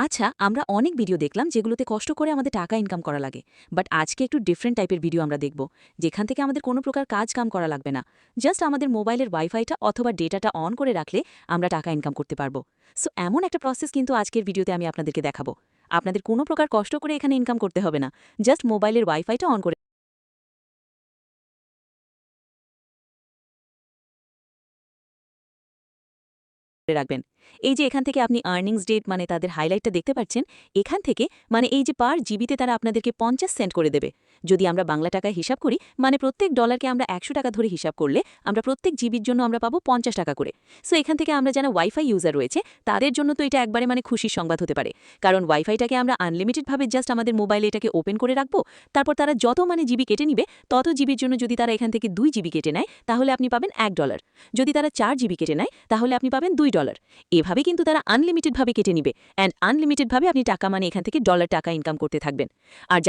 আচ্ছা, আমরা অনেক ভিডিও দেখলাম যেগুলোতে কষ্ট করে আমাদের টাকা ইনকাম করা লাগে। বাট আজকে একটু ডিফারেন্ট টাইপের ভিডিও আমরা দেখব, যেখান থেকে আমাদের কোনো প্রকার কাজ কাম করা লাগবে না। জাস্ট আমাদের মোবাইলের ওয়াইফাইটা অথবা ডেটাটা অন করে রাখলে আমরা টাকা ইনকাম করতে পারবো। সো এমন একটা প্রসেস কিন্তু আজকের ভিডিওতে আমি আপনাদেরকে দেখাবো। আপনাদের কোনো প্রকার কষ্ট করে এখানে ইনকাম করতে হবে না। জাস্ট মোবাইলের ওয়াইফাইটা অন করে রাখবেন। এই যে এখান থেকে আপনি আর্নিংস ডেট মানে তাদের হাইলাইটটা দেখতে পাচ্ছেন, এখান থেকে মানে এই যে পার জিবিতে তারা আপনাদেরকে 50 সেন্ট করে দেবে। যদি আমরা বাংলা টাকায় হিসাব করি, মানে প্রত্যেক ডলারকে আমরা 100 টাকা ধরে হিসাব করলে আমরা প্রত্যেক জিবির জন্য আমরা পাবো 50 টাকা করে। সো এখান থেকে আমরা যারা ওয়াইফাই ইউজার রয়েছে তাদের জন্য তো এটা একবারে মানে খুশির সংবাদ হতে পারে, কারণ ওয়াইফাইটাকে আমরা আনলিমিটেডভাবে জাস্ট আমাদের মোবাইলে এটাকে ওপেন করে রাখবো। তারপর তারা যত মানে জিবি কেটে নিবে, তত জিবির জন্য যদি তারা এখান থেকে 2 জিবি কেটে নেয় তাহলে আপনি পাবেন $1। যদি তারা 4 জিবি কেটে নেয় তাহলে আপনি পাবেন $2। এভাবে কিন্তু তারা আনলিমিটেডভাবে কেটে নিবে, অ্যান্ড আনলিমিটেডভাবে আপনি টাকা মানে এখান থেকে ডলার টাকা ইনকাম করতে থাকবেন। আর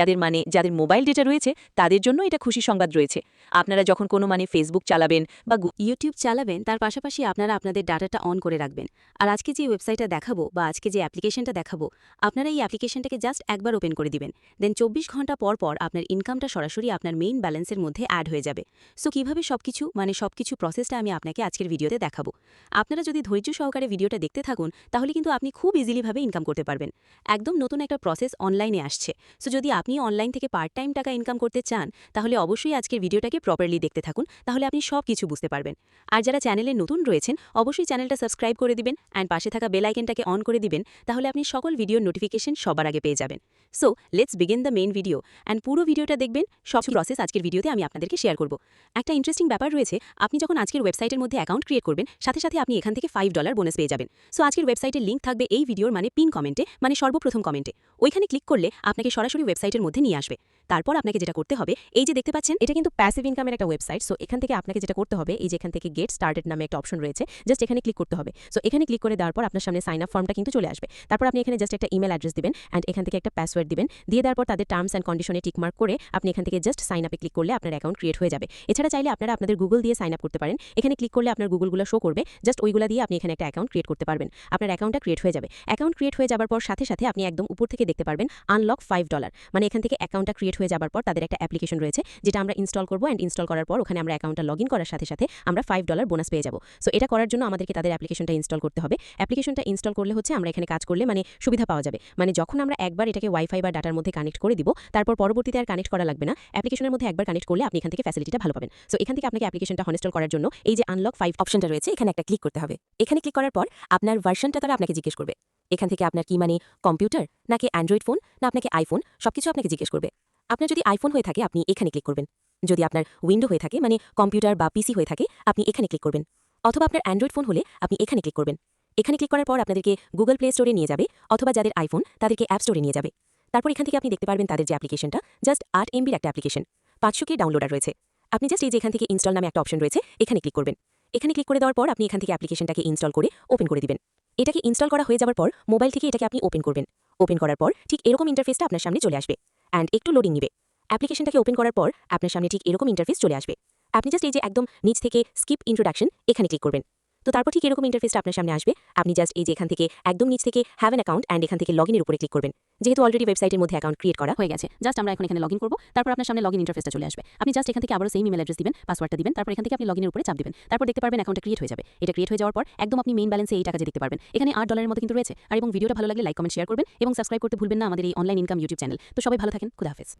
যাদের মোবাইল ডেটা রয়েছে তাদের জন্য এটা খুশি সংবাদ রয়েছে। আপনারা যখন কোনো মানে ফেসবুক চালাবেন বা ইউটিউব চালাবেন, তার পাশাপাশি আপনারা আপনাদের ডাটাটা অন করে রাখবেন। আর আজকে যে ওয়েবসাইটটা দেখাবো বা আজকে যে অ্যাপ্লিকেশনটা দেখাবো, আপনারা এই অ্যাপ্লিকেশনটাকে জাস্ট একবার ওপেন করে দিবেন। দেন 24 ঘন্টা পর পর আপনার ইনকামটা সরাসরি আপনার মেইন ব্যালেন্সের মধ্যে অ্যাড হয়ে যাবে। সো কিভাবে সবকিছু প্রসেসটা আমি আপনাকে আজকের ভিডিওতে দেখাবো। আপনারা যদি ধৈর্য সহকারে ভিডিওটা দেখতে থাকুন তাহলে কিন্তু আপনি খুব ইজিলিভাবে ইনকাম করতে পারবেন। একদম নতুন একটা প্রসেস অনলাইনে আসছে। সো যদি আপনি অনলাইন থেকে পার্ট টাইম টাকা ইনকাম করতে চান তাহলে অবশ্যই আজকের ভিডিওটাকে প্রপারলি দেখতে থাকুন, তাহলে আপনি সব কিছু বুঝতে পারবেন। আর যারা চ্যানেলে নতুন রয়েছেন অবশ্যই চ্যানেলটা সাবস্ক্রাইব করে দিবেন অ্যান্ড পাশে থাকা বেল আইকনটাকে অন করে দিবেন, তাহলে আপনি সকল ভিডিওর নোটিফিকেশন সবার আগে পেয়ে যাবেন। So let's begin the main video and পুরো ভিডিওটা দেখবেন। সব প্রসেস আজকের ভিডিওতে আমি আপনাদেরকে শেয়ার করব। একটা ইন্টারেস্টিং ব্যাপার রয়েছে, আপনি যখন আজকের ওয়েবসাইটের মধ্যে অ্যাকাউন্ট ক্রিয়েট করবেন সাথে সাথে আপনি এখান থেকে $5 বোনাস পেয়ে যাবেন। সো আজকের ওয়েবসাইটের লিঙ্ক থাকবে এই ভিডিওর মানে পিন কমেন্টে, মানে সর্বপ্রথম কমেন্টে। ওইখানে ক্লিক করলে আপনাকে সরাসরি ওয়েবসাইটের মধ্যে নিয়ে আসবে। তারপর আপনাকে যেটা করতে হবে, এই যে দেখতে পাচ্ছেন এটা কিন্তু প্যাসিভ ইনকামের একটা ওয়েবসাইট। সো এখান থেকে আপনাকে যেটা করতে হবে, এই যে এখান থেকে গেট স্টার্টেড নামে একটা অপশন রয়েছে, জাস্ট এখানে ক্লিক করতে হবে। সো এখানে ক্লিক করে দেওয়ার পর আপনার সামনে সাইন আপ ফর্মটা কিন্তু চলে আসবে। তারপর আপনি এখানে জাস্ট একটা ইমেল অ্যাড্রেস দিবেন অ্যান্ড এখান থেকে একটা পাসওয়ার্ড দিবেন। দিয়ে দেওয়ার পর তাদের টার্মস অ্যান্ড কন্ডিশনে টিকমার্ক করে আপনি এখান থেকে জাস্ট সাইন আপে ক্লিক করলে আপনার অ্যাকাউন্ট ক্রিয়েট হয়ে যাবে। এছাড়া চাইলে আপনারা আপনাদের গুগল দিয়ে সাইন আপ করতে পারেন। এখানে ক্লিক করলে আপনার গুগলগুলো শো করবে, জাস্ট ওইগুলো দিয়ে আপনি এখানে একটা অ্যাকাউন্ট ক্রিয়েট করতে পারবেন। আপনার অ্যাকাউন্টটা ক্রিয়েট হয়ে যাবে। অ্যাকাউন্ট ক্রিয়েট হয়ে যাবার পর সাথে সাথে আপনি একদম উপর থেকে দেখতে পারবেন আনলক $5। মানে এখান থেকে অ্যাকাউন্টটা ক্রিয়েট হয়ে যাবার পর তাদের একটা অ্যাপ্লিকেশন রয়েছে যেটা আমরা ইনস্টল করবো, অ্যান্ড ইনস্টল করার পর ওখানে আমরা অ্যাকাউন্টটা লগ ইন করার সাথে সাথে আমরা $5 বোনাস পেয়ে যাবো। সো এটা করার জন্য আমাদেরকে তাদের অ্যাপ্লিকেশনটা ইনস্টল করতে হবে। অ্যাপ্লিকেশনটা ইনস্টল করলে হচ্ছে আমরা এখানে কাজ করলে মানে সুবিধা পাওয়া যাবে। মানে যখন আমরা একবার এটাকে ওয়াইফাই বা ডাটার মধ্যে কানেক্ট করে দিব, তারপর পরবর্তীতে আর কানেক্ট করা লাগবে না। অ্যাপ্লিকেশনের মধ্যে একবার কানেক্ট করলে আপনি এখান থেকে ফ্যাসিলিটিটা ভালো পাবেন। সো এখান থেকে আপনাকে অ্যাপ্লিকেশনটা ইনস্টল করার জন্য এই যে আনলক 5 অপশনটা রয়েছে, এখানে একটা ক্লিক করতে হবে। এখানে ক্লিক করার পর আপনার ভার্সনটা তারা আপনাকে জিজ্ঞেস করবে। এখান থেকে আপনার কি মানে কম্পিউটার নাকি অ্যান্ড্রয়েড ফোন না আপনাকে আইফোন, সবকিছু আপনাকে জিজ্ঞেস করবে। আপনার যদি আইফোন হয়ে থাকে আপনি এখানে ক্লিক করবেন। যদি আপনার উইন্ডো হয়ে থাকে মানে কম্পিউটার বা পিসি হয়ে থাকে আপনি এখানে ক্লিক করবেন। অথবা আপনার অ্যান্ড্রয়েড ফোন হলে আপনি এখানে ক্লিক করবেন। এখানে ক্লিক করার পর আপনাদেরকে গুগল প্লে স্টোরে নিয়ে যাবে, অথবা যাদের আইফোন তাদেরকে অ্যাপ স্টোরে নিয়ে যাবে। তারপর এখান থেকে আপনি দেখতে পারবেন তাদের যে অ্যাপ্লিকেশনটা, জাস্ট 8 MBর একটা অ্যাপ্লিকেশন, 500K ডাউনলোডার রয়েছে। আপনি জাস্ট এই যে এখান থেকে ইনস্টল নামে একটা অপশন রয়েছে, এখানে ক্লিক করবেন। এখানে ক্লিক করে দেওয়ার পর আপনি এখান থেকে অ্যাপ্লিকেশনটাকে ইনস্টল করে ওপেন করে দিবেন। এটাকে ইনস্টল করা হয়ে যাওয়ার পর মোবাইল থেকে এটাকে আপনি ওপেন করবেন। ওপেন করার পর ঠিক এরকম ইন্টারফেসটা আপনার সামনে চলে আসবে অ্যান্ড একটু লোডিং নিবে। অ্যাপ্লিকেশনটাকে ওপেন করার পর আপনার সামনে ঠিক এরকম ইন্টারফেস চলে আসবে। আপনি জাস্ট এই যে একদম নিচ থেকে স্কিপ ইন্ট্রোডাকশন এখানে ক্লিক করবেন। তো তারপর ঠিক এরকম ইন্টারফেসটা আপনার সামনে আসবে। আপনি জাস্ট এই যে এখান থেকে একদম নিচ থেকে হ্যাভ অ্যান অ্যাকাউন্ট অ্যান্ড এখান থেকে লগইনের উপরে ক্লিক করবেন। যেহেতু অলরেডি ওয়েবসাইটের মধ্যে অ্যাকাউন্ট ক্রিয়েট করা হয়ে গেছে, জাস্ট আমরা এখন এখানে লগইন করব। তারপর আপনার সামনে লগইন ইন্টারফেসটা চলে আসবে। আপনি জাস্ট এখান থেকে আবারও সেম ইমেল অ্যাড্রেস দিবেন, পাসওয়ার্ডটা দিবেন, তারপর এখান থেকে আপনি লগইনের উপরে চাপ দিবেন। তারপর দেখতে পারবেন অ্যাকাউন্টটা ক্রিয়েট হয়ে যাবে। এটা ক্রিয়েট হয়ে যাওয়ার পর একদম আপনি মেইন ব্যালেন্সে এই টাকা যে দেখতে পারবেন, এখানে $8 মতো কিন্তু রয়েছে। আর এবং ভিডিওটা ভালো লাগলে লাইক কমেন্ট শেয়ার করবেন এবং সাবস্ক্রাইব করতে ভুলবেন না আমাদের এই অনলাইন ইনকাম ইউটিউব চ্যানেল। তো সবাই ভালো থাকেন, খুদা হাফেজ।